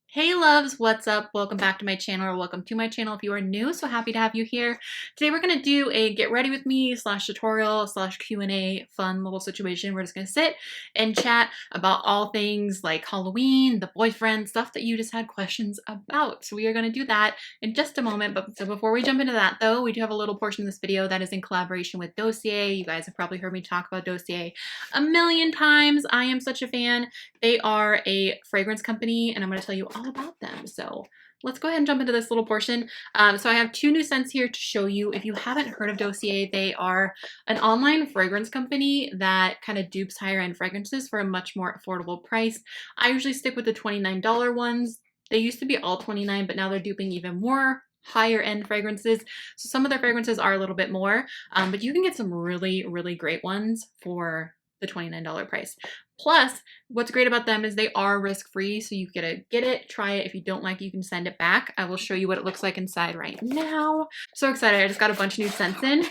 Hey loves, what's up? Welcome back to my channel, or welcome to my channel if you are new. So happy to have you here. Today we're going to do a get ready with me / tutorial / Q&A fun little situation. We're just going to sit and chat about all things like Halloween, the boyfriend, stuff that you just had questions about. So we are going to do that in just a moment. But so before we jump into that though, we do have a little portion of this video that is in collaboration with Dossier. You guys have probably heard me talk about Dossier a million times. I am such a fan. They are a fragrance company and I'm going to tell you all about them. So let's go ahead and jump into this little portion. So I have two new scents here to show you. If you haven't heard of Dossier, they are an online fragrance company that kind of dupes higher end fragrances for a much more affordable price. I usually stick with the $29 ones. They used to be all $29, but now they're duping even more higher end fragrances. So some of their fragrances are a little bit more, but you can get some really, really great ones for the $29 price. Plus, what's great about them is they are risk-free, so you get it, try it. If you don't like it, you can send it back. I will show you what it looks like inside right now. So excited. I just got a bunch of new scents in,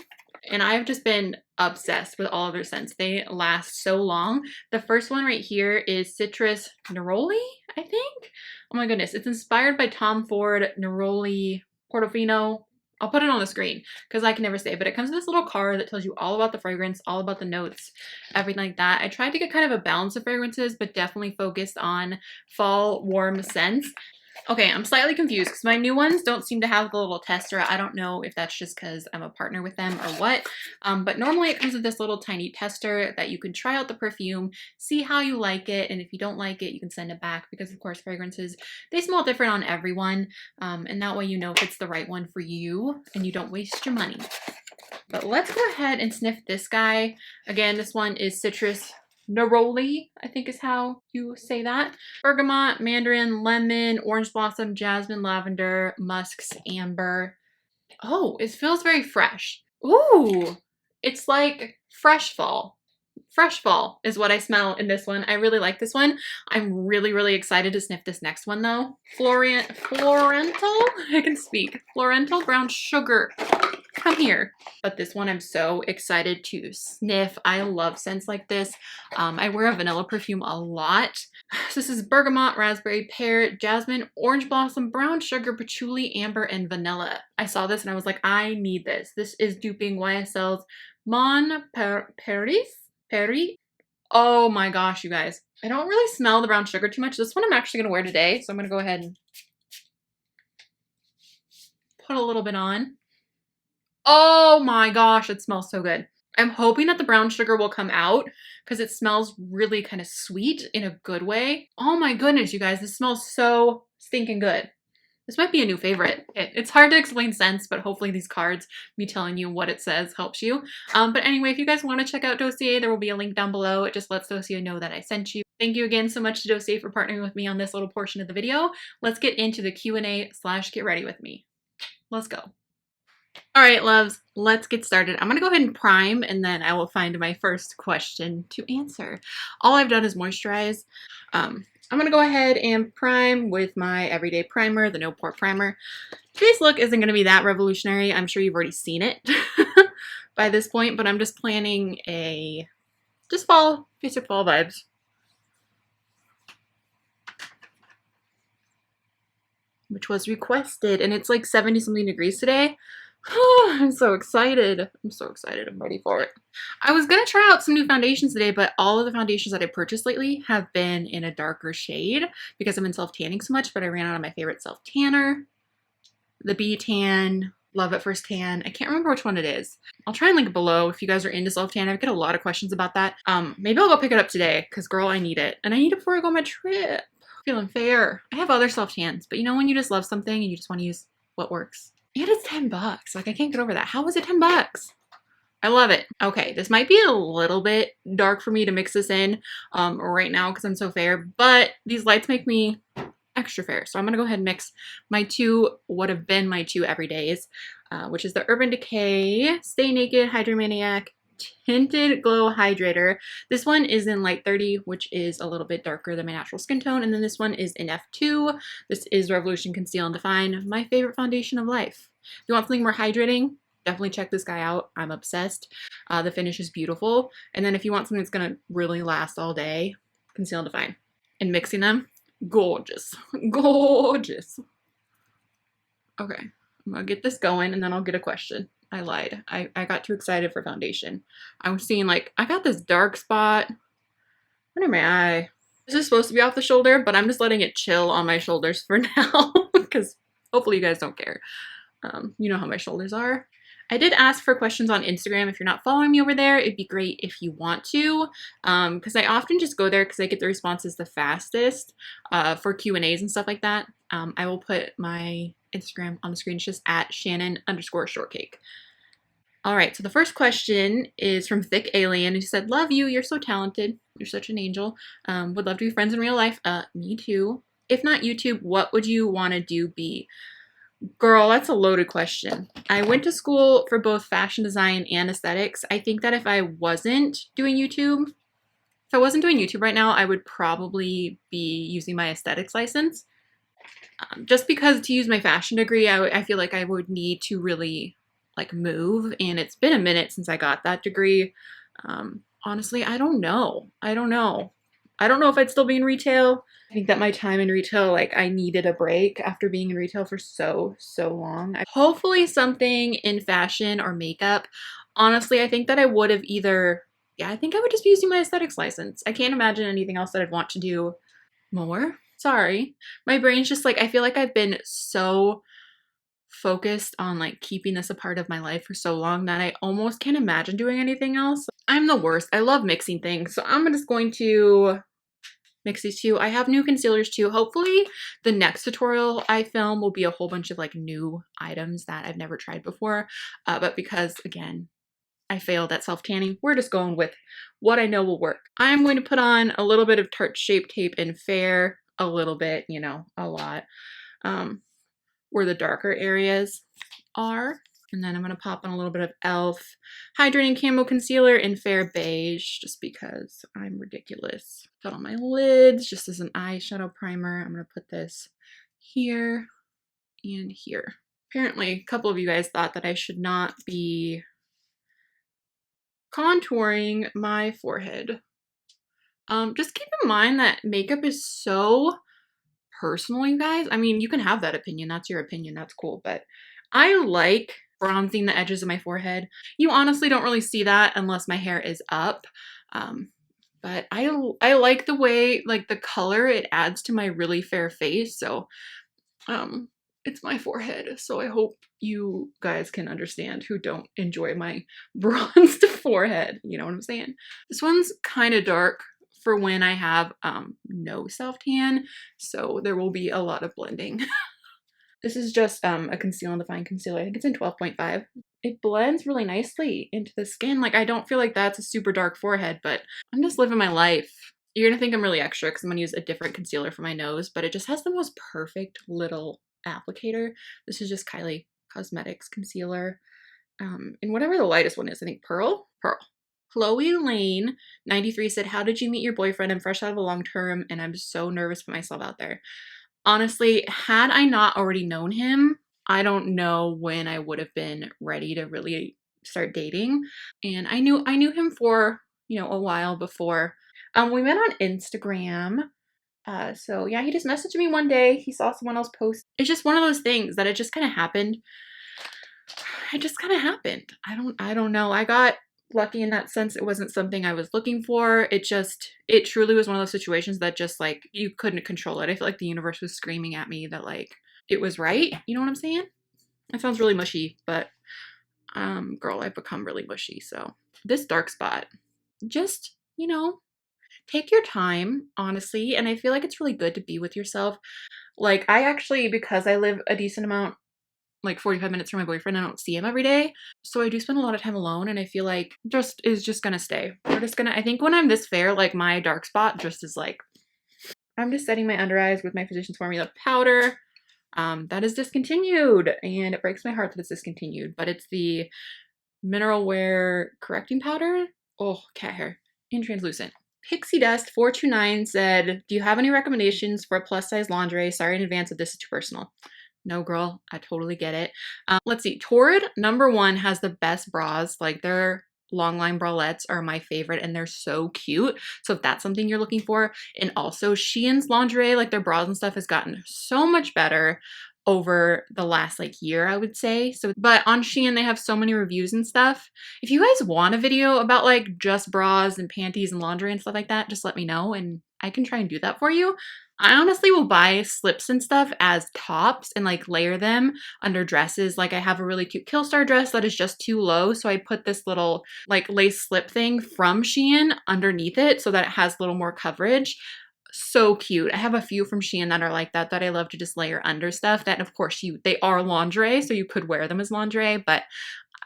and I've just been obsessed with all of their scents. They last so long. The first one right here is Citrus Neroli, I think. Oh my goodness. It's inspired by Tom Ford Neroli Portofino. I'll put it on the screen because I can never say, but it comes with this little card that tells you all about the fragrance, all about the notes, everything like that. I tried to get kind of a balance of fragrances, but definitely focused on fall warm scents. Okay, I'm slightly confused because my new ones don't seem to have the little tester. I don't know if that's just because I'm a partner with them or what, but normally it comes with this little tiny tester that you can try out the perfume, see how you like it, and if you don't like it, you can send it back because, of course, fragrances, they smell different on everyone, and that way you know if it's the right one for you and you don't waste your money. But let's go ahead and sniff this guy. Again, this one is Citrus Neroli, I think is how you say that. Bergamot, mandarin, lemon, orange blossom, jasmine, lavender, musks, amber. Oh, it feels very fresh. Ooh, it's like fresh fall. Fresh fall is what I smell in this one. I really like this one. I'm really, really excited to sniff this next one though. Florental? I can speak. Florental brown sugar. Come here. But this one I'm so excited to sniff. I love scents like this. I wear a vanilla perfume a lot. So this is bergamot, raspberry, pear, jasmine, orange blossom, brown sugar, patchouli, amber, and vanilla. I saw this and I was like, I need this. This is duping YSL's Mon Paris. Oh my gosh, you guys. I don't really smell the brown sugar too much. This one I'm actually going to wear today. So I'm going to go ahead and put a little bit on. Oh my gosh, it smells so good. I'm hoping that the brown sugar will come out because it smells really kind of sweet in a good way. Oh my goodness, you guys, this smells so stinking good. This might be a new favorite. It's hard to explain scents, but hopefully these cards, me telling you what it says, helps you. But anyway, if you guys want to check out Dossier, there will be a link down below. It just lets Dossier know that I sent you. Thank you again so much to Dossier for partnering with me on this little portion of the video. Let's get into the Q&A / get ready with me. Let's go. All right, loves, let's get started. I'm going to go ahead and prime, and then I will find my first question to answer. All I've done is moisturize. I'm going to go ahead and prime with my everyday primer, the No Pore Primer. Today's look isn't going to be that revolutionary. I'm sure you've already seen it by this point, but I'm just planning a basic fall vibes. Which was requested, and it's like 70-something degrees today. I'm so excited. I'm so excited. I'm ready for it. I was going to try out some new foundations today, but all of the foundations that I purchased lately have been in a darker shade because I'm in self-tanning so much, but I ran out of my favorite self-tanner. The B-Tan, Love at First Tan. I can't remember which one it is. I'll try and link it below if you guys are into self-tan. I get a lot of questions about that. Maybe I'll go pick it up today because, girl, I need it. And I need it before I go on my trip. Feeling fair. I have other self-tans, but you know when you just love something and you just want to use what works? And it's $10. Like, I can't get over that. How was it $10? I love it. Okay, this might be a little bit dark for me to mix this in right now because I'm so fair, but these lights make me extra fair. So I'm going to go ahead and mix my two, what have been my two everydays, which is the Urban Decay Stay Naked Hydromaniac Tinted Glow Hydrator. This one is in light 30, which is a little bit darker than my natural skin tone. And then this one is in F2. This is Revolution Conceal and Define, my favorite foundation of life. If you want something more hydrating, definitely check this guy out. I'm obsessed. The finish is beautiful. And then if you want something that's going to really last all day, Conceal and Define. And mixing them, Gorgeous. Gorgeous. Okay, I'm gonna get this going and then I'll get a question. I lied. I got too excited for foundation. I was seeing like, I got this dark spot under my eye. This is supposed to be off the shoulder, but I'm just letting it chill on my shoulders for now because hopefully you guys don't care. You know how my shoulders are. I did ask for questions on Instagram. If you're not following me over there, it'd be great if you want to, because I often just go there because I get the responses the fastest for Q&As and stuff like that. I will put my Instagram on the screen. It's just at Shannon_shortcake. All right, so the first question is from Thick Alien, who said, "Love you. You're so talented. You're such an angel. Would love to be friends in real life. Me too. If not YouTube, what would you want to do be?" Girl, that's a loaded question. I went to school for both fashion design and aesthetics. I think that if I wasn't doing YouTube, right now, I would probably be using my aesthetics license. Just because to use my fashion degree, I feel like I would need to really like move, and it's been a minute since I got that degree. Honestly, I don't know. I don't know if I'd still be in retail. I think that my time in retail, like I needed a break after being in retail for so long. Hopefully something in fashion or makeup. Honestly, I think that I would have either, yeah, I think I would just be using my aesthetics license. I can't imagine anything else that I'd want to do more. Sorry. My brain's just like, I feel like I've been so focused on like keeping this a part of my life for so long that I almost can't imagine doing anything else. I'm the worst. I love mixing things. So I'm just going to mix these two. I have new concealers too. Hopefully the next tutorial I film will be a whole bunch of like new items that I've never tried before. But because again, I failed at self-tanning, we're just going with what I know will work. I'm going to put on a little bit of Tarte Shape Tape in Fair, a little bit, you know, a lot, where the darker areas are. And then I'm going to pop on a little bit of e.l.f. Hydrating Camo Concealer in Fair Beige, just because I'm ridiculous. Put on my lids, just as an eyeshadow primer. I'm going to put this here and here. Apparently, a couple of you guys thought that I should not be contouring my forehead. Just keep in mind that makeup is so personal, you guys. I mean, you can have that opinion. That's your opinion. That's cool. But I like bronzing the edges of my forehead. You honestly don't really see that unless my hair is up. But I like the way, like the color it adds to my really fair face. So, it's my forehead. So I hope you guys can understand who don't enjoy my bronzed forehead. You know what I'm saying? This one's kind of dark for when I have no self-tan, so there will be a lot of blending. This is just a Conceal and Define concealer. I think it's in 12.5. It blends really nicely into the skin. Like, I don't feel like that's a super dark forehead, but I'm just living my life. You're gonna think I'm really extra because I'm gonna use a different concealer for my nose, but it just has the most perfect little applicator. This is just KYLIE Cosmetics concealer. And whatever the lightest one is, I think Pearl? Pearl. Chloe Lane 93 said, "How did you meet your boyfriend? I'm fresh out of a long term and I'm so nervous to put myself out there." Honestly, had I not already known him, I don't know when I would have been ready to really start dating. And I knew him for, you know, a while before. We met on Instagram. So yeah, he just messaged me one day. He saw someone else post. It's just one of those things that it just kind of happened. It just kind of happened. I don't know. I got lucky in that sense. It wasn't something I was looking for. It truly was one of those situations that just like you couldn't control it. I feel like the universe was screaming at me that like it was right. You know what I'm saying? It sounds really mushy, but girl, I've become really mushy. So this dark spot, just, you know, take your time, honestly. And I feel like it's really good to be with yourself. Like I actually, because I live a decent amount, like 45 minutes from my boyfriend, I don't see him every day. So I do spend a lot of time alone, and I feel like is just gonna stay. I think when I'm this fair, like my dark spot just is like, I'm just setting my under eyes with my Physicians Formula powder. That is discontinued, and it breaks my heart that it's discontinued, but it's the Mineral Wear Correcting Powder. Oh, cat hair. In translucent. Pixie Dust 429 said, "Do you have any recommendations for plus size lingerie? Sorry in advance if this is too personal." No, girl, I totally get it. Let's see. TORRID #1 has the best bras. Like, they're long line bralettes are my favorite and they're so cute. So if that's something you're looking for, and also Shein's lingerie, like their bras and stuff has gotten so much better over the last like year, I would say. So, but on Shein, they have so many reviews and stuff. If you guys want a video about like just bras and panties and lingerie and stuff like that, just let me know and I can try and do that for you. I honestly will buy slips and stuff as tops and like layer them under dresses. Like I have a really cute Killstar dress that is just too low. So I put this little like lace slip thing from Shein underneath it so that it has a little more coverage. So cute. I have a few from Shein that are like that I love to just layer under stuff that of course they are lingerie, so you could wear them as lingerie, but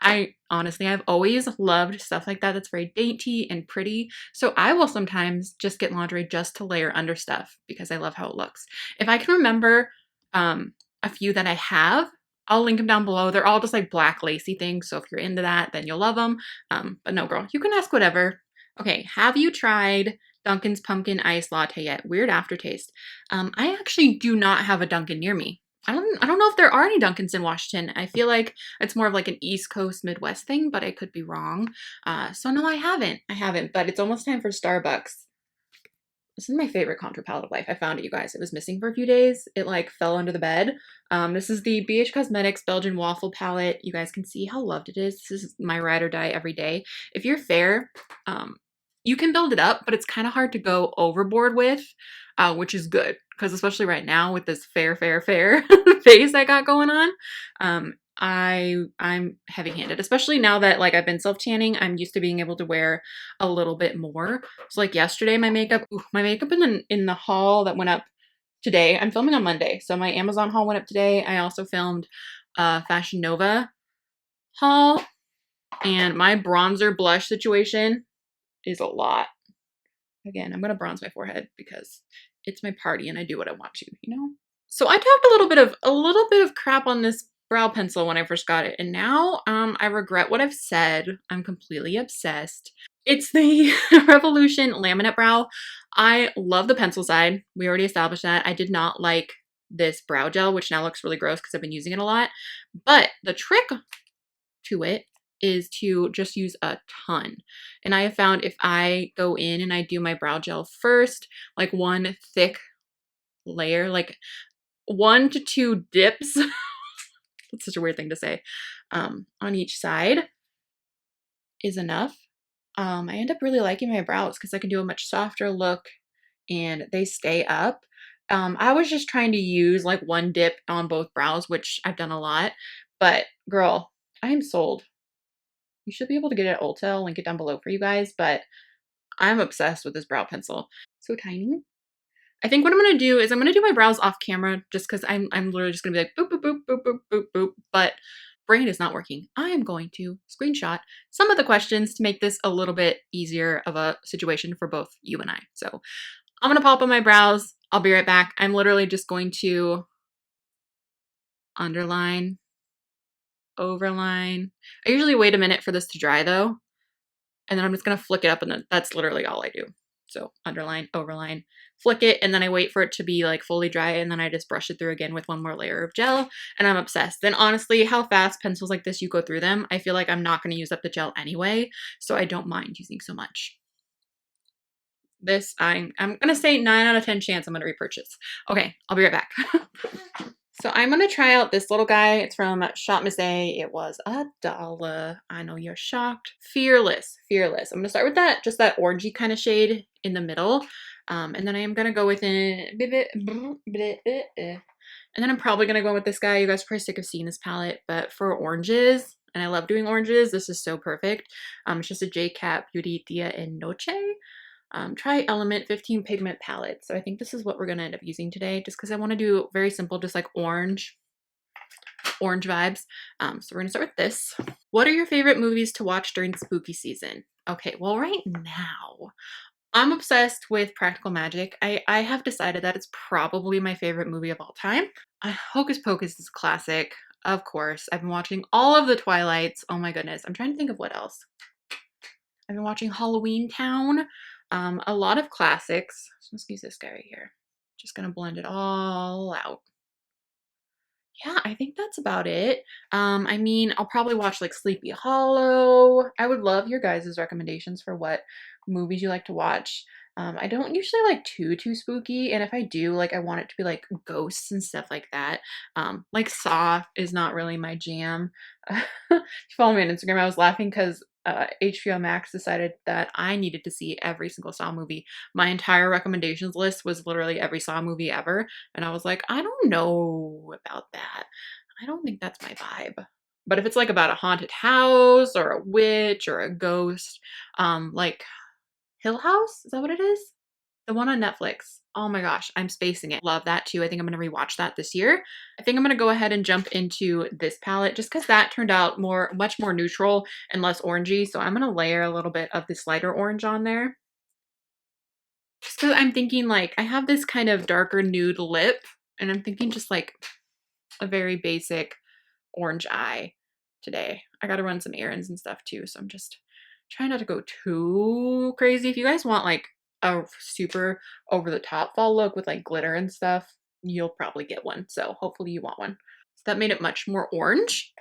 I honestly, I've always loved stuff like that that's very dainty and pretty. So I will sometimes just get lingerie just to layer under stuff because I love how it looks. If I can remember a few that I have, I'll link them down below. They're all just like black lacy things. So if you're into that, then you'll love them. But no, girl, you can ask whatever. Okay, have you tried Dunkin's pumpkin ice latte yet? Weird aftertaste. I actually do not have a Dunkin' near me. I don't know if there are any Dunkins in Washington. I feel like it's more of like an East Coast Midwest thing, but I could be wrong. So no, I haven't, but it's almost time for Starbucks. This is my favorite contour palette of life. I found it, you guys. It was missing for a few days. It like fell under the bed. This is the BH Cosmetics Belgian Waffle palette. You guys can see how loved it is. This is my ride or die every day. If you're fair, you can build it up, but it's kind of hard to go overboard with, which is good because especially right now with this fair face I got going on, I'm heavy-handed, especially now that like I've been self-tanning. I'm used to being able to wear a little bit more. So like yesterday, my makeup in the haul that went up today. I'm filming on Monday, so my Amazon haul went up today. I also filmed Fashion Nova haul, and my bronzer blush situation is a lot. Again, I'm gonna bronze my forehead because it's my party and I do what I want to, you know? So I talked a little bit of crap on this brow pencil when I first got it, and now I regret what I've said. I'm completely obsessed. It's the Revolution Laminate Brow. I love the pencil side. We already established that. I did not like this brow gel, which now looks really gross because I've been using it a lot. But the trick to it is to just use a ton. And I have found if I go in and I do my brow gel first, like one thick layer, like 1 to 2 dips, that's such a weird thing to say, on each side is enough. I end up really liking my brows because I can do a much softer look and they stay up. I was just trying to use like one dip on both brows, which I've done a lot, but girl, I am sold. You should be able to get it at Ulta. I'll link it down below for you guys, but I'm obsessed with this brow pencil. So tiny. I think what I'm going to do is I'm going to do my brows off camera just because I'm literally just going to be like boop, boop, boop, boop, boop, boop, boop, but brain is not working. I am going to screenshot some of the questions to make this a little bit easier of a situation for both you and I. So I'm going to pop on my brows. I'll be right back. I'm literally just going to underline, overline. I usually wait a minute for this to dry though. And then I'm just going to flick it up and then that's literally all I do. So underline, overline, flick it, and then I wait for it to be like fully dry and then I just brush it through again with one more layer of gel and I'm obsessed. Then honestly, how fast pencils like this you go through them, I feel like I'm not going to use up the gel anyway, so I don't mind using so much. This, I'm going to say 9 out of 10 chance I'm going to repurchase. Okay, I'll be right back. So I'm going to try out this little guy. It's from Shop Miss A. It was $1. I know you're shocked. Fearless. I'm going to start with that, just that orangey kind of shade in the middle. And then I am going to go with it. And then I'm probably going to go with this guy. You guys are probably sick of seeing this palette, but for oranges, and I love doing oranges, this is so perfect. It's just a J-Cap Beauty Dia and Noche. Try Element 15 Pigment Palette. So I think this is what we're going to end up using today just because I want to do very simple, just like orange vibes. So we're going to start with this. What are your favorite movies to watch during spooky season? Okay, well right now, I'm obsessed with Practical Magic. I have decided that it's probably my favorite movie of all time. Hocus Pocus is a classic, of course. I've been watching all of the Twilights. Oh my goodness. I'm trying to think of what else. I've been watching Halloween Town. A lot of classics. So let's use this guy right here. Just gonna blend it all out. yeah, I think that's about it. I mean, I'll probably watch like Sleepy Hollow. I would love your guys' recommendations for what movies you like to watch. I don't usually like too spooky, and if I do, like I want it to be like ghosts and stuff like that. Like Saw is not really my jam. If you follow me on Instagram, I was laughing because HBO Max decided that I needed to see every single Saw movie. My entire recommendations list was literally every Saw movie ever. And I was like, I don't know about that. I don't think that's my vibe. But if it's like about a haunted house or a witch or a ghost, like Hill House, is that what it is? The one on Netflix. Oh my gosh, I'm spacing it. Love that too. I think I'm going to rewatch that this year. I think I'm going to go ahead and jump into this palette just because that turned out much more neutral and less orangey. So I'm going to layer a little bit of this lighter orange on there. Just because I'm thinking like, I have this kind of darker nude lip and I'm thinking just like a very basic orange eye today. I got to run some errands and stuff too. So I'm just trying not to go too crazy. If you guys want like a super over the top fall look with like glitter and stuff, you'll probably get one. So hopefully you want one. So that made it much more orange.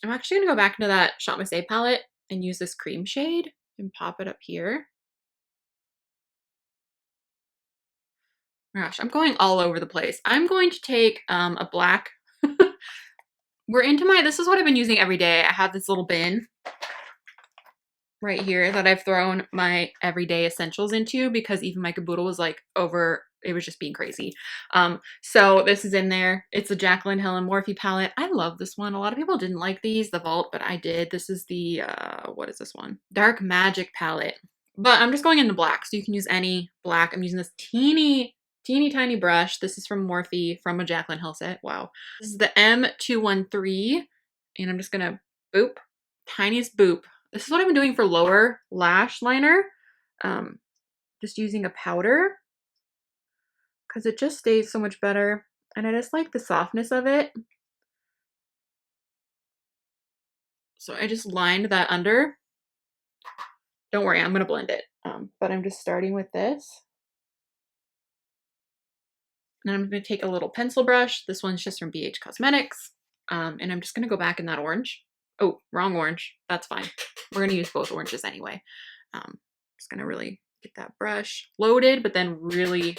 I'm actually going to go back into that Shop Miss A palette and use this cream shade and pop it up here. Gosh, I'm going all over the place. I'm going to take a black. This is what I've been using every day. I have this little bin right here that I've thrown my everyday essentials into because even my caboodle was like it was just being crazy. So this is in there. It's a Jaclyn Hill and Morphe palette. I love this one. A lot of people didn't like the Vault, but I did. This is the, what is this one? Dark Magic palette. But I'm just going into black, so you can use any black. I'm using this teeny tiny brush. This is from Morphe, from a Jaclyn Hill set. Wow. This is the M213, and I'm just gonna boop, tiniest boop. This is what I've been doing for lower lash liner. Just using a powder because it just stays so much better. And I just like the softness of it. So I just lined that under. Don't worry, I'm gonna blend it. But I'm just starting with this. And I'm going to take a little pencil brush. This one's just from BH Cosmetics. And I'm just going to go back in that orange. Oh, wrong orange. That's fine. We're going to use both oranges anyway. Just going to really get that brush loaded, but then really,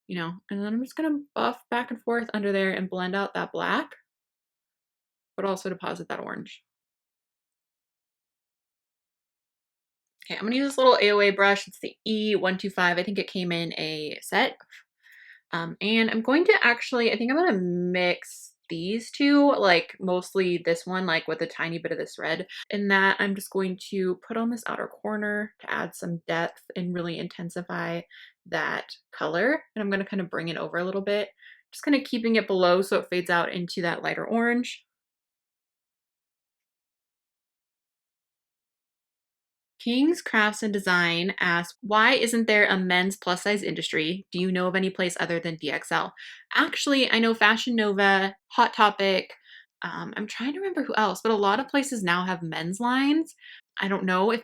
you know, and then I'm just going to buff back and forth under there and blend out that black, but also deposit that orange. Okay, I'm going to use this little AOA brush. It's the E125. I think it came in a set. And I'm going to actually, I think I'm going to mix these two, like mostly this one, like with a tiny bit of this red. And that I'm just going to put on this outer corner to add some depth and really intensify that color. And I'm going to kind of bring it over a little bit, just kind of keeping it below so it fades out into that lighter orange. King's Crafts and Design asks, why isn't there a men's plus size industry? Do you know of any place other than DXL? Actually, I know Fashion Nova, Hot Topic. I'm trying to remember who else, but a lot of places now have men's lines. I don't know if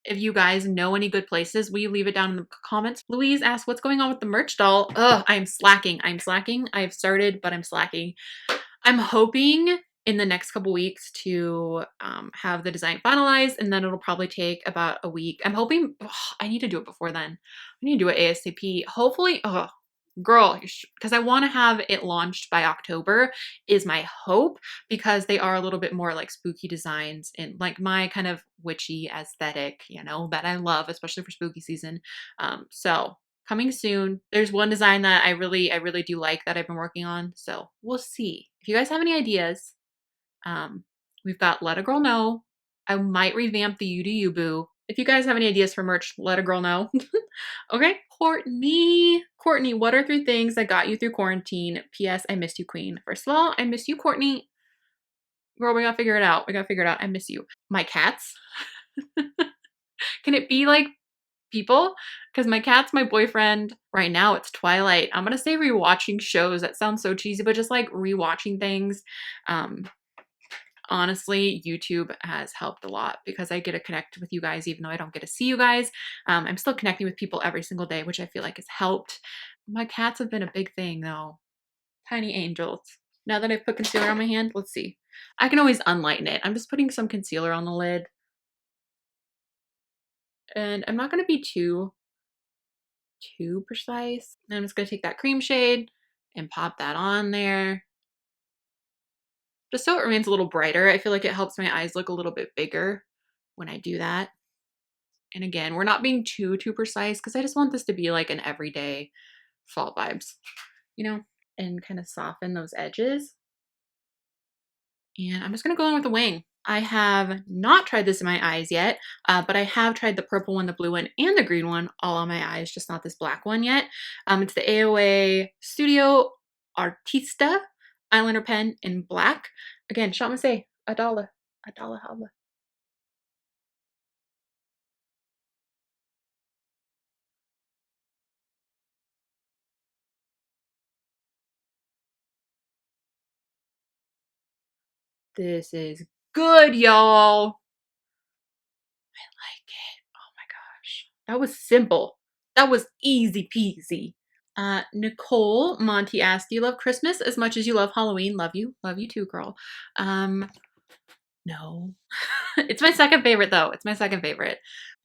you guys know any good places. Will you leave it down in the comments? Louise asks, what's going on with the merch doll? Ugh, I'm slacking. I've started, but I'm slacking. I'm hoping in the next couple weeks to have the design finalized, and then it'll probably take about a week. I'm hoping, I need to do it before then. I need to do it ASAP. Hopefully, girl, because I want to have it launched by October is my hope, because they are a little bit more like spooky designs and like my kind of witchy aesthetic, you know, that I love, especially for spooky season. So coming soon. There's one design that I really do like that I've been working on. So we'll see. If you guys have any ideas, we've got Let a Girl Know. I might revamp the You Do You Boo. If you guys have any ideas for merch, let a girl know. Okay. Courtney, what are 3 things that got you through quarantine? P.S. I missed you, Queen. First of all, I miss you, Courtney. Girl, we gotta figure it out. I miss you. My cats. Can it be like people? Because my cat's my boyfriend. Right now it's Twilight. I'm gonna say rewatching shows. That sounds so cheesy, but just like rewatching things. Honestly, YouTube has helped a lot because I get to connect with you guys even though I don't get to see you guys. I'm still connecting with people every single day, which I feel like has helped. My cats have been a big thing though. Tiny angels. Now that I've put concealer on my hand, let's see. I can always unlighten it. I'm just putting some concealer on the lid. And I'm not going to be too precise. And I'm just going to take that cream shade and pop that on there. Just so it remains a little brighter. I feel like it helps my eyes look a little bit bigger when I do that. And again, we're not being too precise because I just want this to be like an everyday fall vibes, you know, and kind of soften those edges. And I'm just going to go in with the wing. I have not tried this in my eyes yet, but I have tried the purple one, the blue one, and the green one all on my eyes, just not this black one yet. It's the AOA Studio Artista eyeliner pen in black. Again, shall I say, $1. $1 holla. This is good, y'all. I like it. Oh my gosh. That was simple. That was easy peasy. Nicole Monty asked, do you love Christmas as much as you love Halloween? Love you. Love you too, girl. No. It's my second favorite though. It's my second favorite.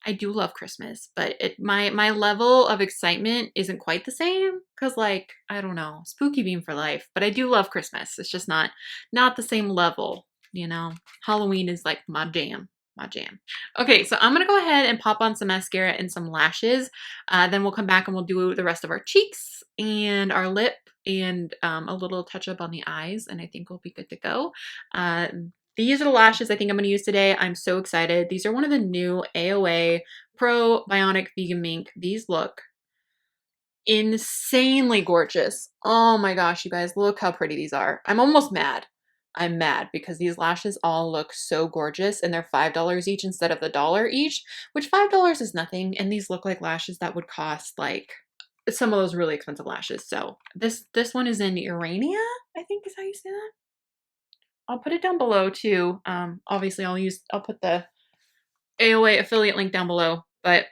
I do love Christmas, but my level of excitement isn't quite the same because like, I don't know, spooky beam for life, but I do love Christmas. It's just not the same level, you know. Halloween is like my jam. My jam. Okay, so I'm gonna go ahead and pop on some mascara and some lashes. Then we'll come back and we'll do the rest of our cheeks and our lip and a little touch up on the eyes, and I think we'll be good to go. These are the lashes I think I'm going to use today. I'm so excited. These are one of the new AOA Pro Bionic Vegan Mink. These look insanely gorgeous. Oh my gosh, you guys, look how pretty these are. I'm almost mad. I'm mad because these lashes all look so gorgeous and they're $5 each instead of the $1 each, which $5 is nothing. And these look like lashes that would cost like some of those really expensive lashes. So this one is in Urania, I think is how you say that. I'll put it down below too. Obviously I'll put the AOA affiliate link down below, but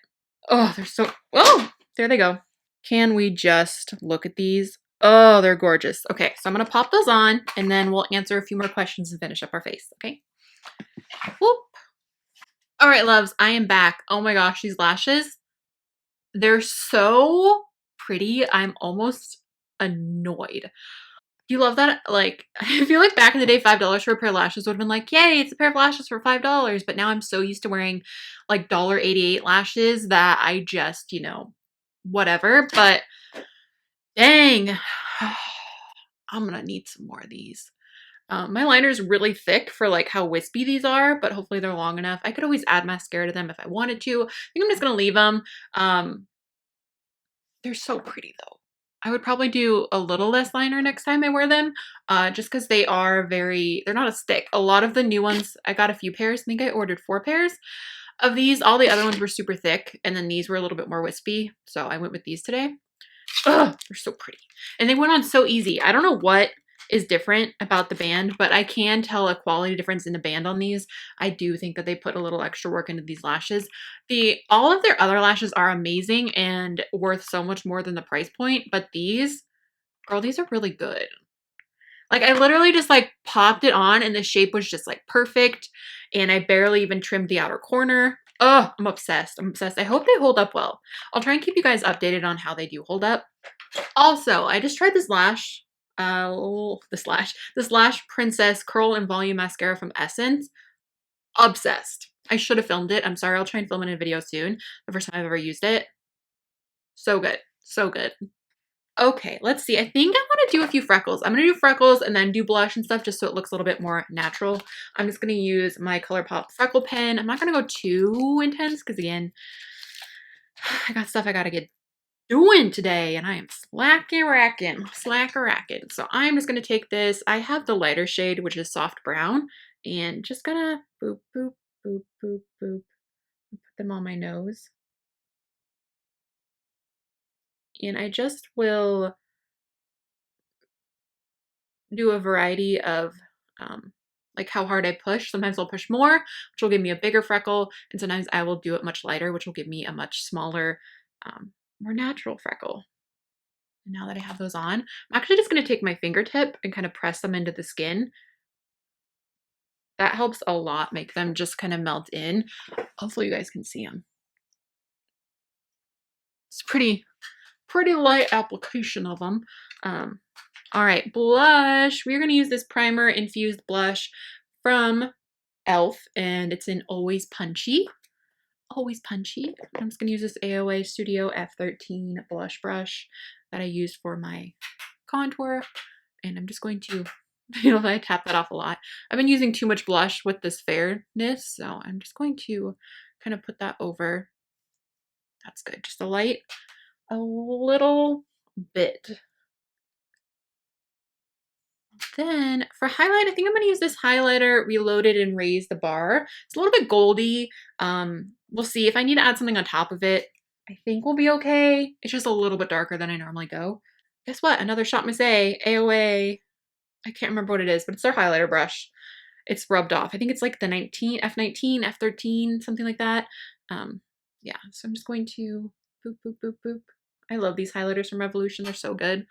oh, they're so, oh, there they go. Can we just look at these? Oh, they're gorgeous. Okay, so I'm gonna pop those on and then we'll answer a few more questions and finish up our face, okay? Whoop. All right, loves, I am back. Oh my gosh, these lashes, they're so pretty. I'm almost annoyed. Do you love that? Like, I feel like back in the day, $5 for a pair of lashes would have been like, yay, it's a pair of lashes for $5. But now I'm so used to wearing like $1.88 lashes that I just, you know, whatever. But dang, I'm gonna need some more of these. My liner is really thick for like how wispy these are, but hopefully they're long enough. I could always add mascara to them if I wanted to. I think I'm just gonna leave them. They're so pretty though. I would probably do a little less liner next time I wear them, just because they are they're not a stick. A lot of the new ones, I got a few pairs. I think I ordered 4 pairs of these. All the other ones were super thick, and then these were a little bit more wispy, so I went with these today. Ugh, they're so pretty. And they went on so easy. I don't know what is different about the band, but I can tell a quality difference in the band on these. I do think that they put a little extra work into these lashes. All of their other lashes are amazing and worth so much more than the price point, but these, girl, these are really good. Like I literally just like popped it on and the shape was just like perfect and I barely even trimmed the outer corner. Oh, I'm obsessed. I'm obsessed. I hope they hold up well. I'll try and keep you guys updated on how they do hold up. Also, I just tried this lash, this Lash Princess Curl and Volume Mascara from Essence. Obsessed. I should have filmed it. I'm sorry. I'll try and film it in a video soon. The first time I've ever used it. So good. So good. Okay, let's see. I think I want to do a few freckles. I'm going to do freckles and then do blush and stuff just so it looks a little bit more natural. I'm just going to use my ColourPop freckle pen. I'm not going to go too intense because, again, I got stuff I got to get doing today and I am slacker-racking. So I'm just going to take this. I have the lighter shade, which is soft brown, and just going to boop, boop, boop, boop, boop. Put them on my nose. And I just will do a variety of like how hard I push. Sometimes I'll push more, which will give me a bigger freckle, and sometimes I will do it much lighter, which will give me a much smaller, more natural freckle. And now that I have those on, I'm actually just going to take my fingertip and kind of press them into the skin. That helps a lot make them just kind of melt in. Hopefully you guys can see them. It's pretty light application of them. All right, blush. We're going to use this primer infused blush from e.l.f. and it's in Always Punchy. Always Punchy. I'm just going to use this AOA Studio F13 blush brush that I used for my contour. And I'm just going to, if I tap that off a lot. I've been using too much blush with this fairness, so I'm just going to kind of put that over. That's good. Just a little bit. Then for highlight, I think I'm going to use this highlighter Reloaded and Raise the Bar. It's a little bit goldy. We'll see if I need to add something on top of it. I think we'll be okay. It's just a little bit darker than I normally go. Guess what? Another Shop Miss A, AOA. I can't remember what it is, but it's their highlighter brush. It's rubbed off. I think it's like the F19, F13, something like that. Yeah, so I'm just going to boop, boop, boop, boop. I love these highlighters from Revolution. They're so good.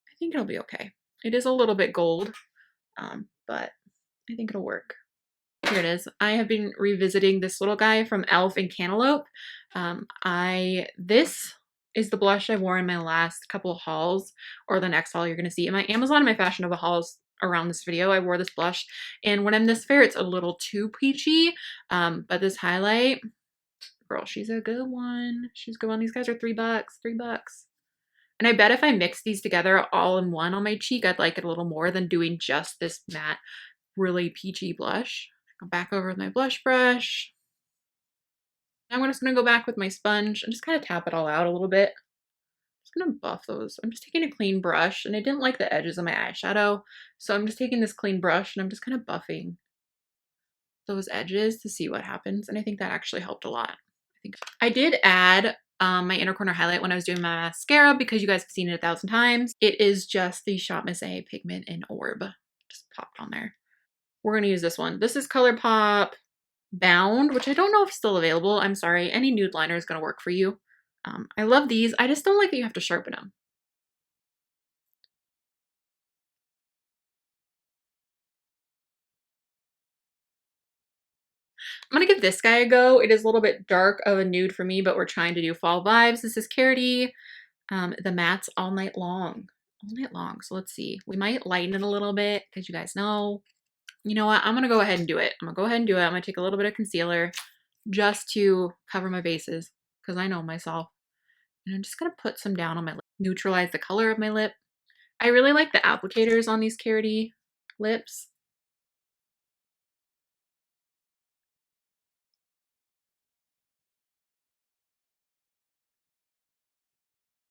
I think it'll be okay. It is a little bit gold, but I think it'll work. Here it is. I have been revisiting this little guy from e.l.f. in Cantaloupe. This is the blush I wore in my last couple of hauls, or the next haul you're going to see. In my Amazon and my Fashion Nova hauls around this video, I wore this blush. And when I'm this fair, it's a little too peachy. But this highlight, girl, she's a good one. She's a good one. These guys are $3, $3. And I bet if I mix these together all in one on my cheek, I'd like it a little more than doing just this matte, really peachy blush. Go back over with my blush brush. I'm just going to go back with my sponge and just kind of tap it all out a little bit. Just going to buff those. I'm just taking a clean brush, and I didn't like the edges of my eyeshadow, so I'm just taking this clean brush and I'm just kind of buffing those edges to see what happens, and I think that actually helped a lot. I did add my inner corner highlight when I was doing my mascara because you guys have seen it 1,000 times. It is just the Shop Miss A Pigment in Orb. Just popped on there. We're going to use this one. This is ColourPop Bound, which I don't know if it's still available. I'm sorry. Any nude liner is going to work for you. I love these. I just don't like that you have to sharpen them. I'm going to give this guy a go. It is a little bit dark of a nude for me, but we're trying to do fall vibes. This is KARITY. The matte's All Night Long. All Night Long. So let's see. We might lighten it a little bit because you guys know. You know what? I'm going to go ahead and do it. I'm going to go ahead and do it. I'm going to take a little bit of concealer just to cover my bases because I know myself. And I'm just going to put some down on my lip. Neutralize the color of my lip. I really like the applicators on these KARITY lips.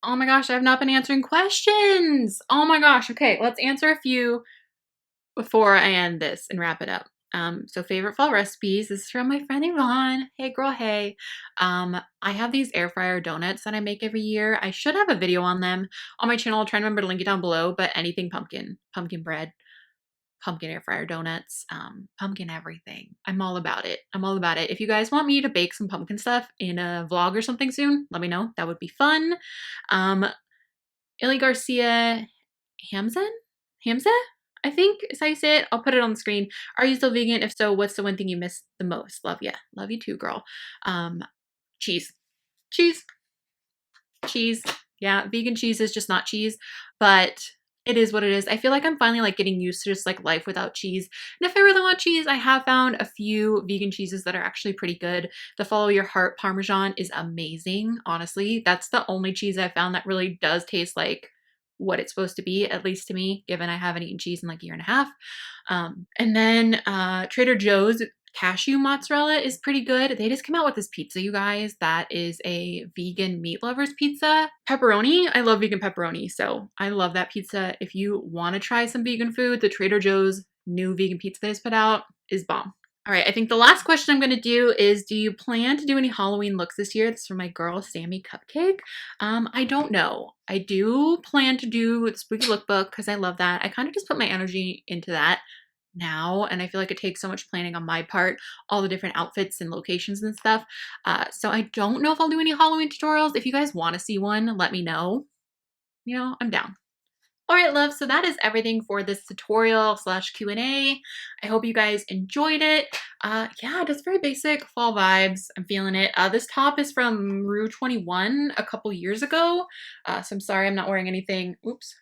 Oh my gosh, I have not been answering questions. Oh my gosh. Okay, let's answer a few before I end this and wrap it up. So favorite fall recipes. This is from my friend Yvonne. Hey girl, hey. I have these air fryer donuts that I make every year. I should have a video on them on my channel. I'll try and remember to link it down below, but anything pumpkin bread, pumpkin air fryer donuts, pumpkin everything. I'm all about it. I'm all about it. If you guys want me to bake some pumpkin stuff in a vlog or something soon, let me know. That would be fun. Illy Garcia Hamza, I think is how you say it. I'll put it on the screen. Are you still vegan? If so, what's the one thing you miss the most? Love ya. Love you too, girl. Cheese. Cheese. Cheese. Yeah, vegan cheese is just not cheese, but it is what it is. I feel like I'm finally like getting used to just like life without cheese. And if I really want cheese, I have found a few vegan cheeses that are actually pretty good. The Follow Your Heart Parmesan is amazing. Honestly, that's the only cheese I've found that really does taste like what it's supposed to be, at least to me, given I haven't eaten cheese in like a year and a half. And then Trader Joe's cashew mozzarella is pretty good. They just came out with this pizza, you guys, that is a vegan meat lovers pizza. Pepperoni, I love vegan pepperoni, so I love that pizza. If you want to try some vegan food, the Trader Joe's new vegan pizza they just put out is bomb. All right, I think the last question I'm going to do is, do you plan to do any Halloween looks this year? This is from my girl, Sammy Cupcake. I don't know. I do plan to do the spooky lookbook because I love that. I kind of just put my energy into that now, and I feel like it takes so much planning on my part, all the different outfits and locations and stuff. So I don't know if I'll do any Halloween tutorials. If you guys want to see one, let me know. You know, I'm down. All right, love, so that is everything for this tutorial slash Q&A. I hope you guys enjoyed it. Yeah, just very basic fall vibes. I'm feeling it. This top is from Rue 21 a couple years ago. So I'm sorry I'm not wearing anything. Oops.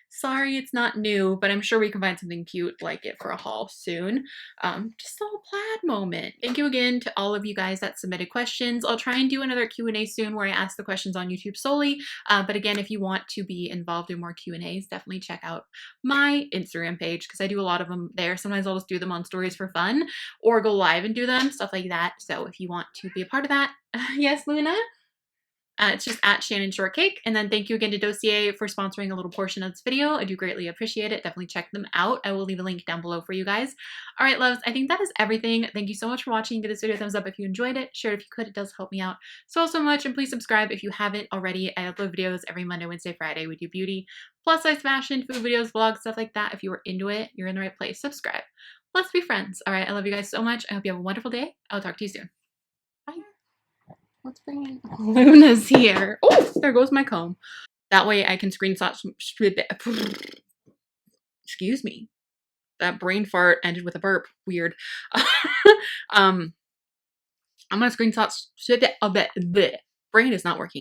Sorry, it's not new, but I'm sure we can find something cute like it for a haul soon. Just a little plaid moment. Thank you again to all of you guys that submitted questions. I'll try and do another Q&A soon where I ask the questions on YouTube solely. But again, if you want to be involved in more Q&As, definitely check out my Instagram page because I do a lot of them there. Sometimes I'll just do them on stories for fun or go live and do them, stuff like that. So if you want to be a part of that, yes, Luna? It's just at Shannon Shortcake. And then thank you again to Dossier for sponsoring a little portion of this video. I do greatly appreciate it. Definitely check them out. I will leave a link down below for you guys. All right, loves, I think that is everything. Thank you so much for watching. Give this video a thumbs up if you enjoyed it. Share it if you could. It does help me out so much. And please subscribe if you haven't already. I upload videos every Monday, Wednesday, Friday. We do beauty, plus size fashion, food videos, vlogs, stuff like that. If you were into it, you're in the right place. Subscribe. Let's be friends. All right, I love you guys so much. I hope you have a wonderful day. I'll talk to you soon. Bye. Let's bring Luna's here. Oh, there goes my comb. That way I can screenshot some. Excuse me. That brain fart ended with a burp. Weird. I'm gonna screenshot a bit. Brain is not working.